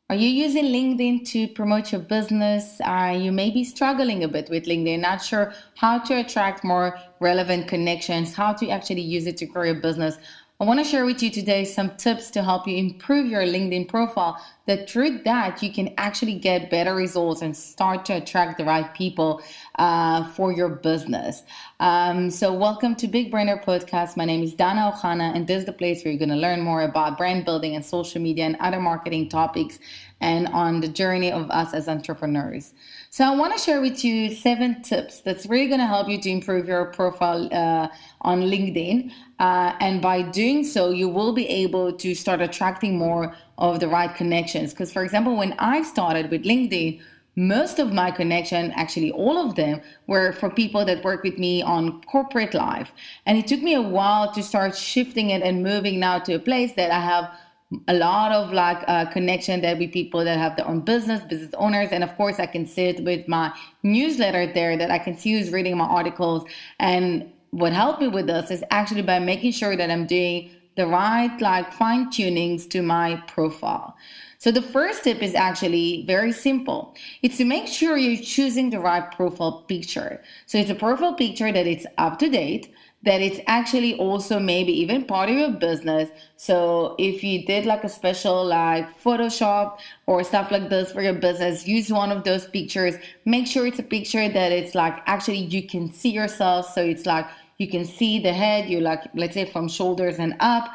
Are you using LinkedIn to promote your business? You may be struggling a bit with LinkedIn, not sure how to attract more relevant connections, how to actually use it to grow your business. I want to share with you today some tips to help you improve your LinkedIn profile. That through that, you can actually get better results and start to attract the right people for your business. So welcome to Big Brainer Podcast. My name is Dana Ohana, and this is the place where you're going to learn more about brand building and social media and other marketing topics and on the journey of us as entrepreneurs. So I want to share with you 7 tips that's really going to help you to improve your profile on LinkedIn. And by doing so, you will be able to start attracting more of the right connections. Because, for example, when I started with LinkedIn, most of my connection, actually all of them, were for people that work with me on corporate life. And it took me a while to start shifting it and moving now to a place that I have a lot of connection there with people that have their own business owners. And of course, I can sit with my newsletter there that I can see who's reading my articles. And what helped me with this is actually by making sure that I'm doing the right fine tunings to my profile. So the first tip is actually very simple. It's to make sure you're choosing the right profile picture. So it's a profile picture that it's up to date, that it's actually also maybe even part of your business. So if you did a special Photoshop or stuff like this for your business, use one of those pictures. Make sure it's a picture that it's actually you can see yourself. So it's you can see the head, you let's say from shoulders and up.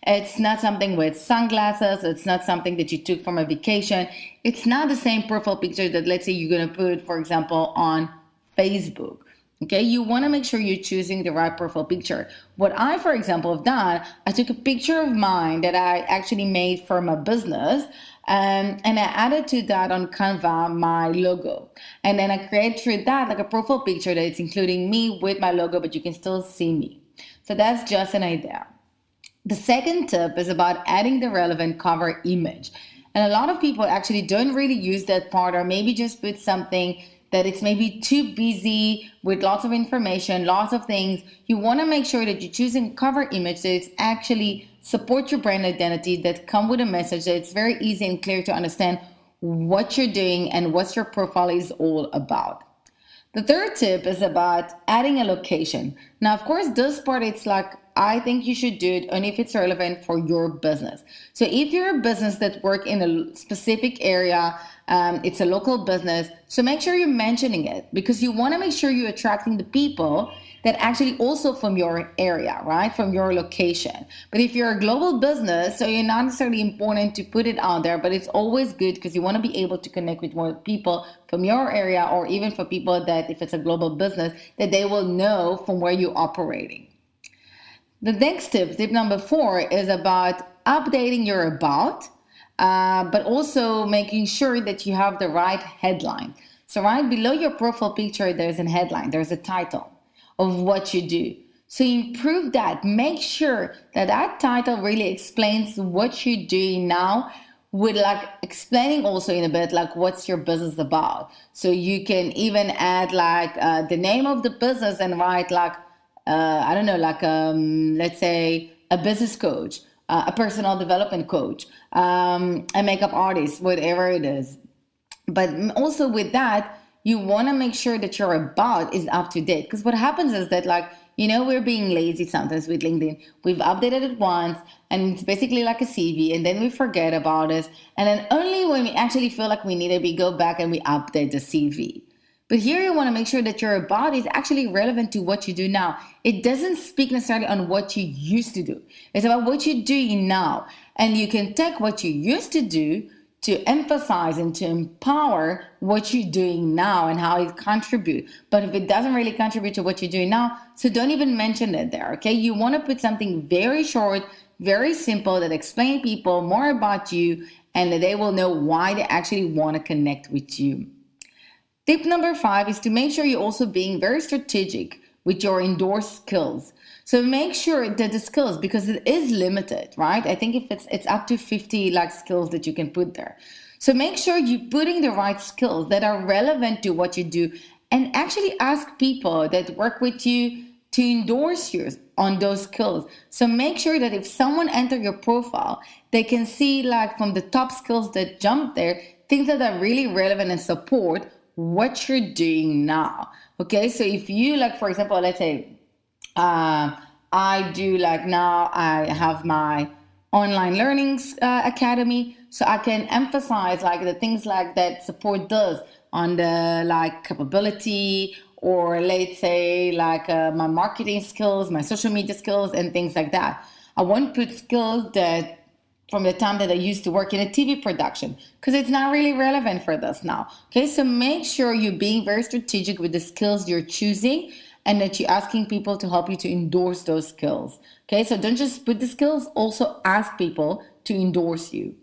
It's not something with sunglasses. It's not something that you took from a vacation. It's not the same profile picture that, let's say, you're going to put, for example, on Facebook. Okay, you want to make sure you're choosing the right profile picture. What I, for example, have done, I took a picture of mine that I actually made for my business, and I added to that on Canva my logo. And then I created through that a profile picture that it's including me with my logo, but you can still see me. So that's just an idea. The second tip is about adding the relevant cover image. And a lot of people actually don't really use that part, or maybe just put something that it's maybe too busy with lots of information, lots of things. You want to make sure that you're choosing cover image that it's actually support your brand identity, that come with a message, that it's very easy and clear to understand what you're doing and what your profile is all about. The third tip is about adding a location. Now, of course, this part, it's I think you should do it only if it's relevant for your business. So if you're a business that work in a specific area, it's a local business, so make sure you're mentioning it, because you want to make sure you're attracting the people that actually also from your area, right? From your location. But if you're a global business, so you're not necessarily important to put it out there, but it's always good because you want to be able to connect with more people from your area, or even for people that if it's a global business, that they will know from where you're operating. The next tip number 4, is about updating your about, but also making sure that you have the right headline. So right below your profile picture, there's a headline, there's a title of what you do. So improve that. Make sure that that title really explains what you're doing now, with explaining also in a bit what's your business about. So you can even add the name of the business and write I don't know, let's say a business coach, a personal development coach, a makeup artist, whatever it is. But also with that, you want to make sure that your about is up to date. Because what happens is that we're being lazy sometimes with LinkedIn. We've updated it once and it's basically like a CV, and then we forget about it. And then only when we actually feel like we need it, we go back and we update the CV. But here you want to make sure that your about is actually relevant to what you do now. It doesn't speak necessarily on what you used to do. It's about what you're doing now. And you can take what you used to do to emphasize and to empower what you're doing now and how it contributes. But if it doesn't really contribute to what you're doing now, so don't even mention it there, okay? You want to put something very short, very simple that explains people more about you, and that they will know why they actually want to connect with you. Tip number 5 is to make sure you're also being very strategic with your endorsed skills. So make sure that the skills, because it is limited, right? I think if it's up to 50 skills that you can put there. So make sure you're putting the right skills that are relevant to what you do, and actually ask people that work with you to endorse you on those skills. So make sure that if someone enter your profile, they can see like from the top skills that jump there, things that are really relevant and support what you're doing now. Okay, so if you like, for example, let's say I do like now I have my online learnings academy, so I can emphasize like the things like that support does on the like capability, or let's say like my marketing skills, my social media skills, and things like that. I won't put skills that from the time that I used to work in a TV production, because it's not really relevant for this now. Okay, so make sure you're being very strategic with the skills you're choosing, and that you're asking people to help you to endorse those skills. Okay, so don't just put the skills, also ask people to endorse you.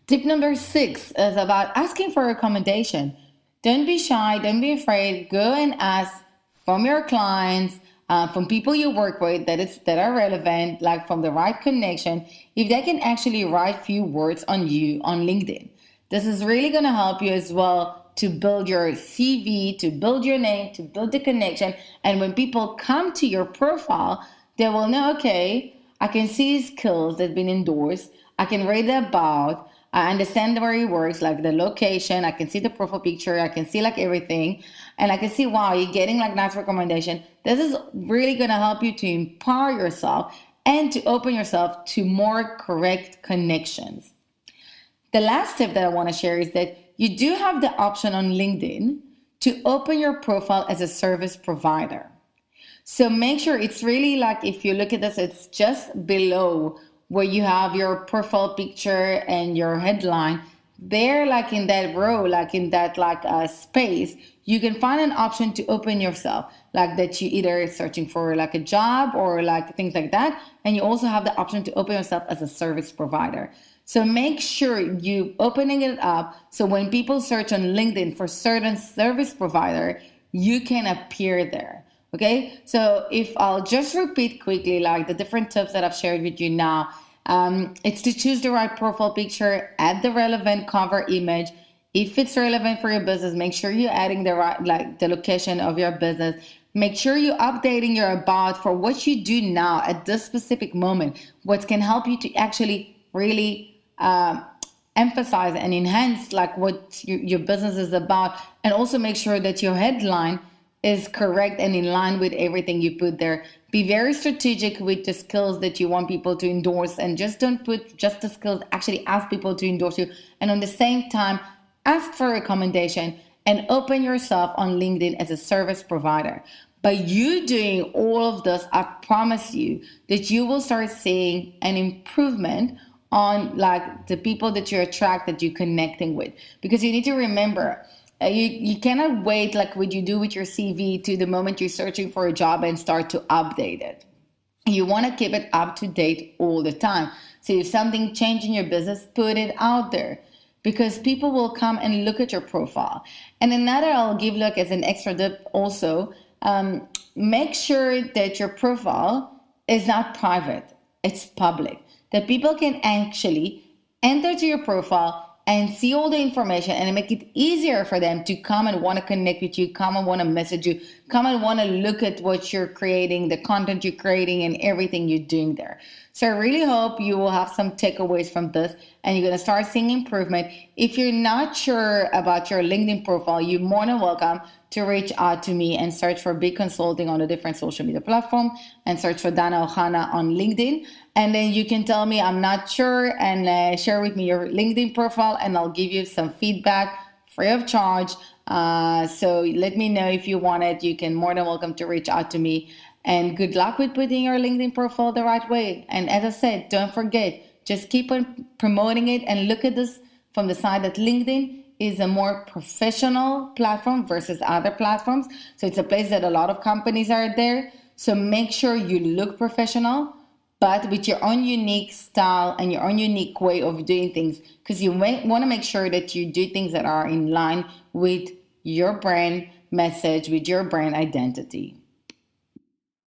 Tip number 6 is about asking for a recommendation. Don't be shy, don't be afraid. Go and ask from your clients, from people you work with that are relevant, like from the right connection, if they can actually write few words on you on LinkedIn. This is really going to help you as well to build your CV, to build your name, to build the connection. And when people come to your profile, they will know, okay, I can see his skills that have been endorsed. I can read about. I understand where he works, like the location. I can see the profile picture. I can see like everything. And I can see, wow, you're getting like nice recommendation. This is really going to help you to empower yourself and to open yourself to more correct connections. The last tip that I want to share is that you do have the option on LinkedIn to open your profile as a service provider. So make sure it's really like, if you look at this, it's just below where you have your profile picture and your headline. There, like in that row, like in that like space, you can find an option to open yourself, like that you either searching for like a job or like things like that. And you also have the option to open yourself as a service provider. So make sure you opening it up, so when people search on LinkedIn for certain service provider, you can appear there. Okay, so if I'll just repeat quickly like the different tips that I've shared with you now, it's to choose the right profile picture, add the relevant cover image. If it's relevant for your business, make sure you're adding the right, like the location of your business. Make sure you're updating your about for what you do now at this specific moment, what can help you to actually really emphasize and enhance like what your business is about. And also make sure that your headline is correct and in line with everything you put there. Be very strategic with the skills that you want people to endorse, and just don't put just the skills. Actually ask people to endorse you, and on the same time ask for a recommendation and open yourself on LinkedIn as a service provider. By you doing all of this, I promise you that you will start seeing an improvement on like the people that you attract, that you're connecting with. Because you need to remember, you cannot wait like what you do with your CV to the moment you're searching for a job and start to update it. You want to keep it up to date all the time. So if something changed in your business, put it out there, because people will come and look at your profile. And another I'll give like as an extra tip also, make sure that your profile is not private, it's public, that people can actually enter to your profile and see all the information, and make it easier for them to come and want to connect with you, come and want to message you, come and want to look at what you're creating, the content you're creating, and everything you're doing there. So I really hope you will have some takeaways from this, and you're going to start seeing improvement. If you're not sure about your LinkedIn profile, you're more than welcome to reach out to me and search for Big Consulting on a different social media platform, and search for Dana Ohana on LinkedIn. And then you can tell me I'm not sure, and share with me your LinkedIn profile, and I'll give you some feedback free of charge. So let me know if you want it. You can more than welcome to reach out to me. And good luck with putting your LinkedIn profile the right way. And as I said, don't forget, just keep on promoting it, and look at this from the side that LinkedIn is a more professional platform versus other platforms. So it's a place that a lot of companies are there. So make sure you look professional, but with your own unique style and your own unique way of doing things, because you want to make sure that you do things that are in line with your brand message, with your brand identity.